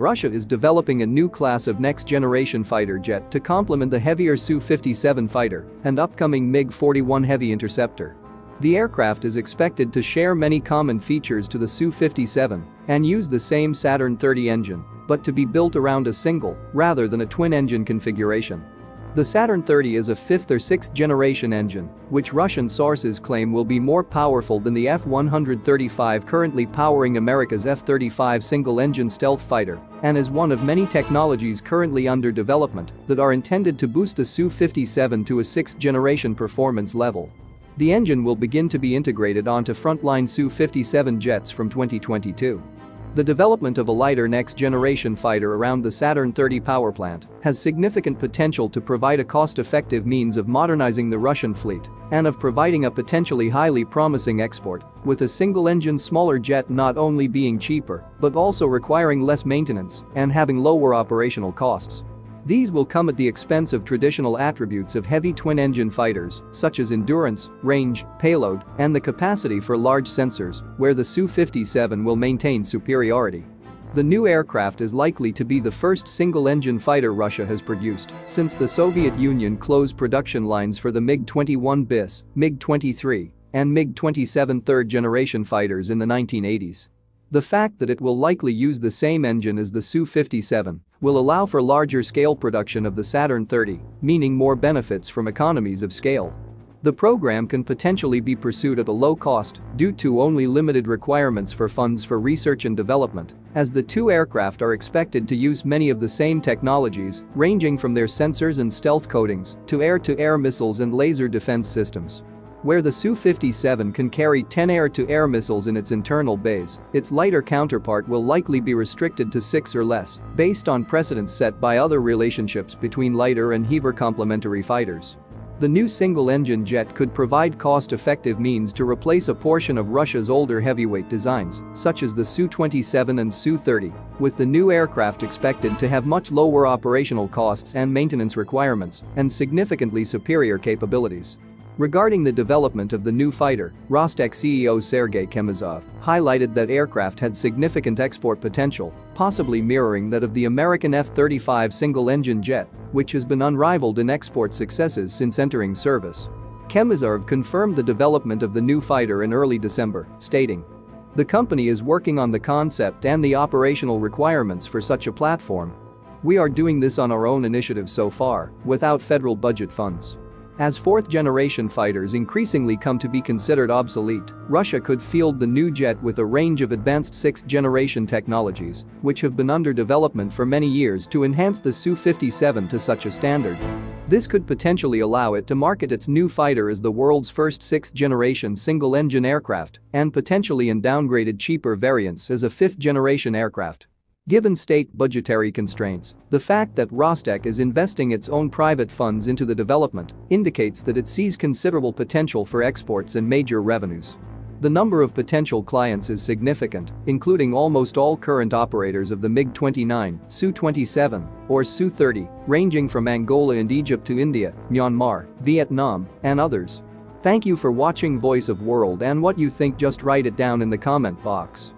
Russia is developing a new class of next-generation fighter jet to complement the heavier Su-57 fighter and upcoming MiG-41 heavy interceptor. The aircraft is expected to share many common features to the Su-57 and use the same Saturn 30 engine, but to be built around a single, rather than a twin-engine configuration. The Saturn 30 is a 5th or 6th generation engine, which Russian sources claim will be more powerful than the F-135 currently powering America's F-35 single-engine stealth fighter, and is one of many technologies currently under development that are intended to boost the Su-57 to a 6th generation performance level. The engine will begin to be integrated onto frontline Su-57 jets from 2022. The development of a lighter next-generation fighter around the Saturn 30 power plant has significant potential to provide a cost-effective means of modernizing the Russian fleet and of providing a potentially highly promising export, with a single-engine smaller jet not only being cheaper but also requiring less maintenance and having lower operational costs. These will come at the expense of traditional attributes of heavy twin-engine fighters, such as endurance, range, payload, and the capacity for large sensors, where the Su-57 will maintain superiority. The new aircraft is likely to be the first single-engine fighter Russia has produced since the Soviet Union closed production lines for the MiG-21 bis, MiG-23, and MiG-27 third-generation fighters in the 1980s. The fact that it will likely use the same engine as the Su-57 will allow for larger-scale production of the Saturn 30, meaning more benefits from economies of scale. The program can potentially be pursued at a low cost due to only limited requirements for funds for research and development, as the two aircraft are expected to use many of the same technologies, ranging from their sensors and stealth coatings to air-to-air missiles and laser defense systems. Where the Su-57 can carry 10 air-to-air missiles in its internal bays, its lighter counterpart will likely be restricted to 6 or less, based on precedents set by other relationships between lighter and heavier complementary fighters. The new single-engine jet could provide cost-effective means to replace a portion of Russia's older heavyweight designs, such as the Su-27 and Su-30, with the new aircraft expected to have much lower operational costs and maintenance requirements and significantly superior capabilities. Regarding the development of the new fighter, Rostec CEO Sergei Chemezov highlighted that aircraft had significant export potential, possibly mirroring that of the American F-35 single-engine jet, which has been unrivaled in export successes since entering service. Chemezov confirmed the development of the new fighter in early December, stating, "The company is working on the concept and the operational requirements for such a platform. We are doing this on our own initiative so far, without federal budget funds." As fourth-generation fighters increasingly come to be considered obsolete, Russia could field the new jet with a range of advanced sixth-generation technologies, which have been under development for many years to enhance the Su-57 to such a standard. This could potentially allow it to market its new fighter as the world's first sixth-generation single-engine aircraft and potentially in downgraded cheaper variants as a fifth-generation aircraft. Given state budgetary constraints, the fact that Rostec is investing its own private funds into the development indicates that it sees considerable potential for exports and major revenues. The number of potential clients is significant, including almost all current operators of the MiG-29, Su-27, or Su-30, ranging from Angola and Egypt to India, Myanmar, Vietnam, and others. Thank you for watching Voice of World, and what you think, just write it down in the comment box.